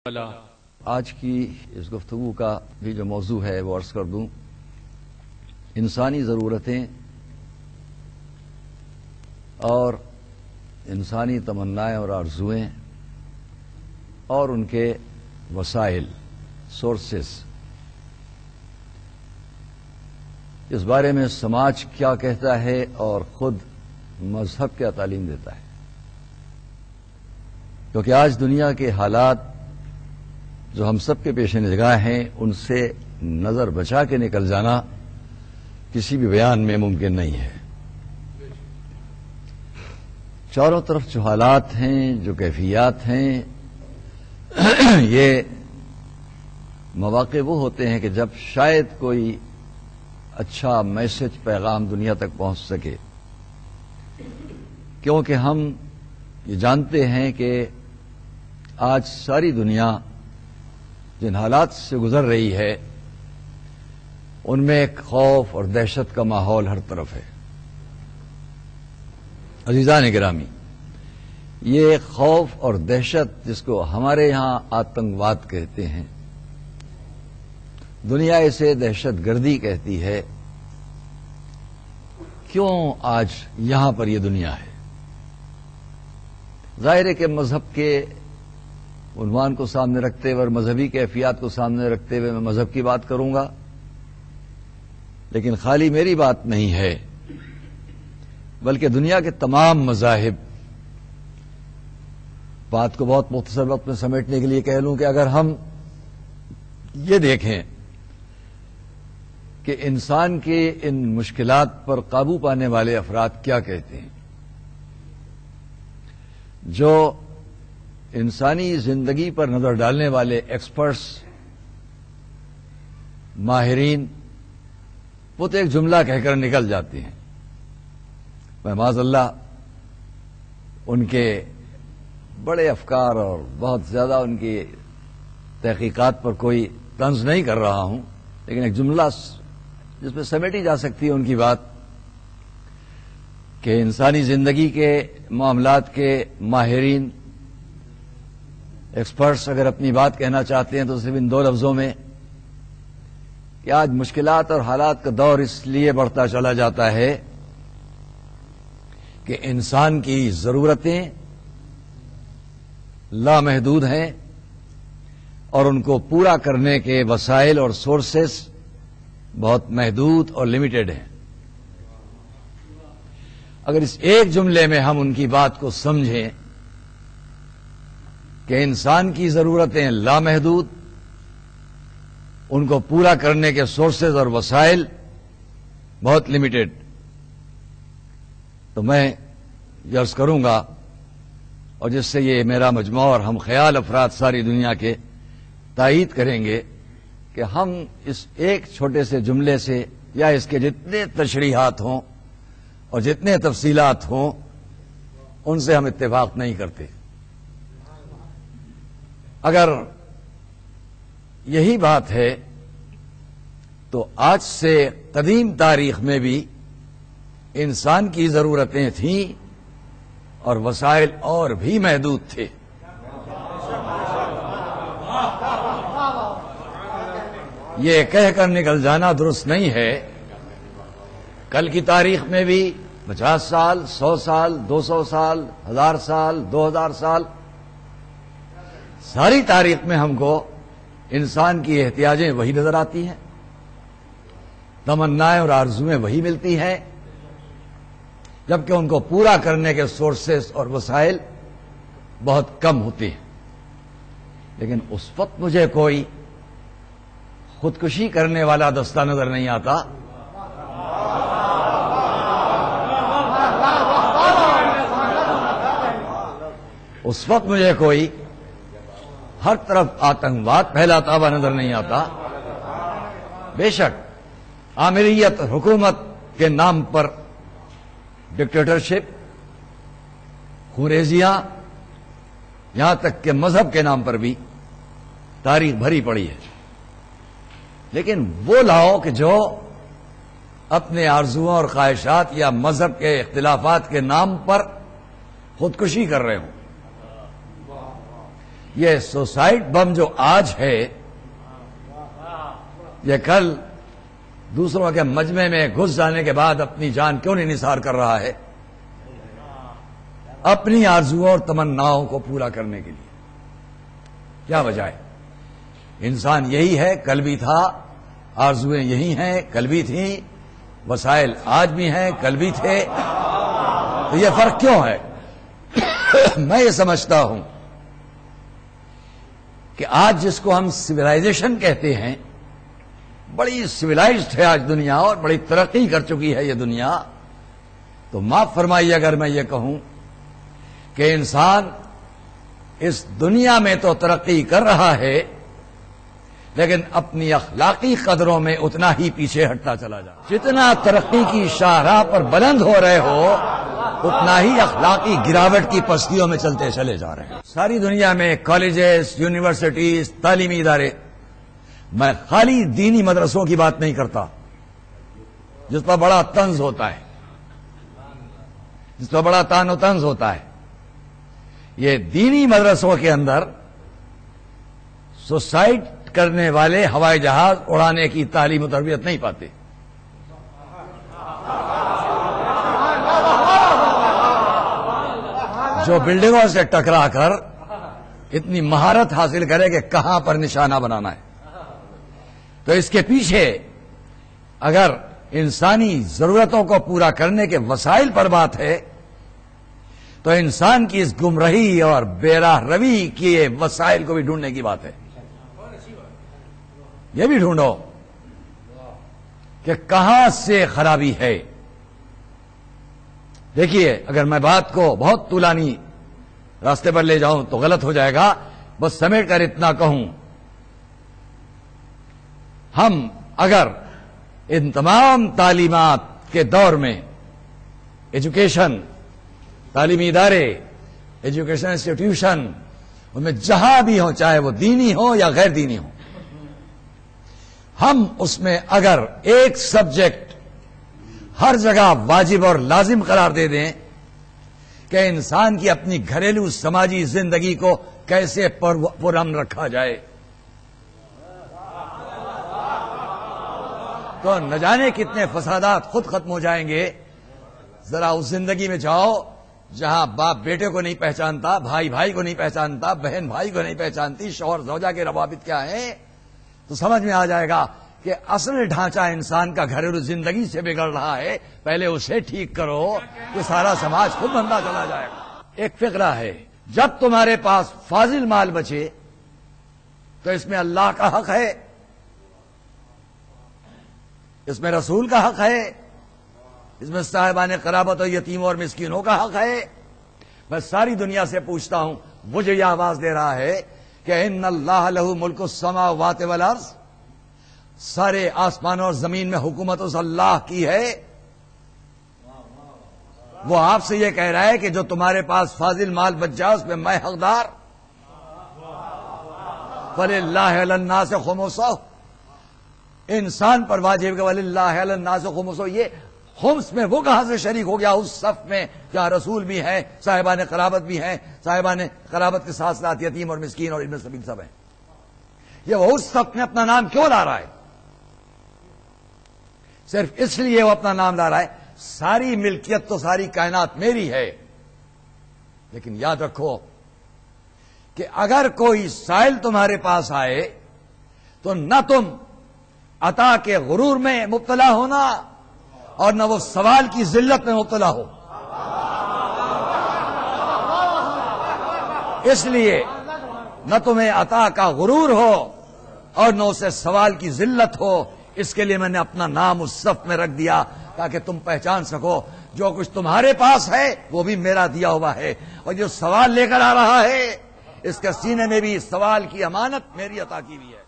آج کی اس گفتگو کا بھی جو موضوع ہے وہ عرض کر دوں، انسانی ضرورتیں اور انسانی تمنائیں اور آرزوئیں اور ان کے وسائل سورسز، اس بارے میں سماج کیا کہتا ہے اور خود مذہب کیا تعلیم دیتا ہے، کیونکہ آج دنیا کے حالات جو ہم سب کے پیش نگاہ ہیں ان سے نظر بچا کے نکل جانا کسی بھی بیان میں ممکن نہیں ہے۔ چاروں طرف جو حالات ہیں، جو کیفیات ہیں، یہ مواقع وہ ہوتے ہیں کہ جب شاید کوئی اچھا میسج پیغام دنیا تک پہنچ سکے، کیونکہ ہم یہ جانتے ہیں کہ آج ساری دنیا جن حالات سے گزر رہی ہے ان میں ایک خوف اور دہشت کا ماحول ہر طرف ہے۔ عزیزان گرامی، یہ خوف اور دہشت جس کو ہمارے یہاں آتنکواد کہتے ہیں، دنیا اسے دہشت گردی کہتی ہے، کیوں آج یہاں پر یہ دنیا ہے؟ ظاہر ہے کہ مذہب کے عنوان کو سامنے رکھتے ہوئے اور مذہبی کیفیات کو سامنے رکھتے ہوئے میں مذہب کی بات کروں گا، لیکن خالی میری بات نہیں ہے بلکہ دنیا کے تمام مذاہب، بات کو بہت مختصر وقت میں سمیٹنے کے لیے کہہ لوں کہ اگر ہم یہ دیکھیں کہ انسان کے ان مشکلات پر قابو پانے والے افراد کیا کہتے ہیں، جو انسانی زندگی پر نظر ڈالنے والے ایکسپرٹس، ماہرین، وہ تو ایک جملہ کہہ کر نکل جاتے ہیں۔ میں معاذ اللہ ان کے بڑے افکار اور بہت زیادہ ان کی تحقیقات پر کوئی طنز نہیں کر رہا ہوں، لیکن ایک جملہ جس میں سمیٹی جا سکتی ہے ان کی بات کہ انسانی زندگی کے معاملات کے ماہرین، ایکسپرٹس اگر اپنی بات کہنا چاہتے ہیں تو صرف ان دو لفظوں میں کہ آج مشکلات اور حالات کا دور اس لیے بڑھتا چلا جاتا ہے کہ انسان کی ضرورتیں لامحدود ہیں اور ان کو پورا کرنے کے وسائل اور سورسز بہت محدود اور لمیٹڈ ہیں۔ اگر اس ایک جملے میں ہم ان کی بات کو سمجھیں کہ انسان کی ضرورتیں لامحدود، ان کو پورا کرنے کے سورسز اور وسائل بہت لمیٹڈ، تو میں یہ عرض کروں گا، اور جس سے یہ میرا مجموعہ اور ہم خیال افراد ساری دنیا کے تائید کریں گے کہ ہم اس ایک چھوٹے سے جملے سے یا اس کے جتنے تشریحات ہوں اور جتنے تفصیلات ہوں ان سے ہم اتفاق نہیں کرتے۔ اگر یہی بات ہے تو آج سے قدیم تاریخ میں بھی انسان کی ضرورتیں تھیں اور وسائل اور بھی محدود تھے۔ یہ کہہ کر نکل جانا درست نہیں ہے۔ کل کی تاریخ میں بھی 50 سال، 100 سال، 200 سال، 1000 سال، 2000 سال، ساری تاریخ میں ہم کو انسان کی احتیاجیں وہی نظر آتی ہیں، تمنائیں اور آرزویں وہی ملتی ہیں، جبکہ ان کو پورا کرنے کے سورسز اور وسائل بہت کم ہوتے ہیں۔ لیکن اس وقت مجھے کوئی خودکشی کرنے والا دستہ نظر نہیں آتا، اس وقت مجھے کوئی ہر طرف آتنکواد پھیلاتا ہوا نظر نہیں آتا۔ بے شک آمریت حکومت کے نام پر ڈکٹیٹرشپ، خوریزیاں، یہاں تک کہ مذہب کے نام پر بھی تاریخ بھری پڑی ہے، لیکن وہ لاؤ کہ جو اپنے آرزوؤں اور خواہشات یا مذہب کے اختلافات کے نام پر خودکشی کر رہے ہوں۔ یہ سوسائڈ بم جو آج ہے، یہ کل دوسروں کے مجمع میں گھس جانے کے بعد اپنی جان کیوں نہیں نثار کر رہا ہے؟ اپنی آرزوؤں اور تمناؤں کو پورا کرنے کے لیے. کیا وجہ ہے؟ انسان یہی ہے، کل بھی تھا، آرزویں یہی ہیں، کل بھی تھیں، وسائل آج بھی ہیں، کل بھی تھے. تو یہ فرق کیوں ہے؟ میں یہ سمجھتا ہوں کہ آج جس کو ہم سویلائزیشن کہتے ہیں، بڑی سویلائزڈ ہے آج دنیا اور بڑی ترقی کر چکی ہے یہ دنیا. تو معاف فرمائیے اگر میں یہ کہوں کہ انسان اس دنیا میں تو ترقی کر رہا ہے، لیکن اپنی اخلاقی قدروں میں اتنا ہی پیچھے ہٹتا چلا جا. جتنا ترقی کی شاہراہ پر بلند ہو رہے ہو، اتنا ہی اخلاقی گراوٹ کی پستیوں میں چلتے چلے جا رہے ہیں. ساری دنیا میں کالجز، یونیورسٹیز، تعلیمی ادارے، میں خالی دینی مدرسوں کی بات نہیں کرتا جس پر بڑا طنز ہوتا ہے، جس پر بڑا تان و طنز ہوتا ہے. یہ دینی مدرسوں کے اندر سوسائڈ کرنے والے ہوائی جہاز اڑانے کی تعلیم و تربیت نہیں پاتے. جو بلڈنگوں سے ٹکرا کر اتنی مہارت حاصل کرے کہ کہاں پر نشانہ بنانا ہے. تو اس کے پیچھے اگر انسانی ضرورتوں کو پورا کرنے کے وسائل پر بات ہے تو انسان کی اس گمراہی اور بے راہ روی کے وسائل کو بھی ڈھونڈنے کی بات ہے. یہ بھی ڈھونڈو کہ کہاں سے خرابی ہے. دیکھیے، اگر میں بات کو بہت طولانی راستے پر لے جاؤں تو غلط ہو جائے گا، بس سمیٹ کر اتنا کہوں، ہم اگر ان تمام تعلیمات کے دور میں ایجوکیشن، تعلیمی ادارے، ایجوکیشن انسٹیٹیوشن، ان میں جہاں بھی ہوں، چاہے وہ دینی ہو یا غیر دینی ہو، ہم اس میں اگر ایک سبجیکٹ ہر جگہ واجب اور لازم قرار دے دیں کہ انسان کی اپنی گھریلو سماجی زندگی کو کیسے پرامن رکھا جائے، تو نہ جانے کتنے فسادات خود ختم ہو جائیں گے. ذرا اس زندگی میں جاؤ جہاں باپ بیٹے کو نہیں پہچانتا، بھائی بھائی کو نہیں پہچانتا، بہن بھائی کو نہیں پہچانتی، شوہر زوجہ کے روابط کیا ہیں، تو سمجھ میں آ جائے گا کہ اصل ڈھانچہ انسان کا گھریلو زندگی سے بگڑ رہا ہے. پہلے اسے ٹھیک کرو کہ سارا سماج خود بنتا چلا جائے گا. ایک فقرہ ہے، جب تمہارے پاس فاضل مال بچے تو اس میں اللہ کا حق ہے، اس میں رسول کا حق ہے، اس میں صاحبان قرابت اور یتیموں اور مسکینوں کا حق ہے. میں ساری دنیا سے پوچھتا ہوں، مجھے یہ آواز دے رہا ہے کہ ان اللہ لہ ملک السماوات والارض، سارے آسمانوں اور زمین میں حکومت اس اللہ کی ہے. وہ آپ سے یہ کہہ رہا ہے کہ جو تمہارے پاس فاضل مال بچ جائے اس میں میں حقدار. وَلِلَّهِ عَلَى النَّاسِ خُمُسُهُ، انسان پر واجب کہ وَلِلَّهِ عَلَى النَّاسِ خُمُسُهُ. یہ خمس میں وہ کہاں سے شریک ہو گیا اس صف میں جہاں رسول بھی ہیں، صاحبان قرابت بھی ہیں، صاحبان قرابت کے ساتھ ساتھ یتیم اور مسکین اور ابن سبیل سب ہیں. یہ وہ اس صف میں اپنا نام کیوں لا رہا ہے؟ صرف اس لیے وہ اپنا نام لا رہا ہے ساری ملکیت تو ساری کائنات میری ہے. لیکن یاد رکھو کہ اگر کوئی سائل تمہارے پاس آئے تو نہ تم عطا کے غرور میں مبتلا ہونا اور نہ وہ سوال کی ذلت میں مبتلا ہو. اس لیے نہ تمہیں عطا کا غرور ہو اور نہ اسے سوال کی ذلت ہو. اس کے لیے میں نے اپنا نام اس صف میں رکھ دیا تاکہ تم پہچان سکو جو کچھ تمہارے پاس ہے وہ بھی میرا دیا ہوا ہے، اور جو سوال لے کر آ رہا ہے اس کے سینے میں بھی سوال کی امانت میری عطا کی ہوئی ہے.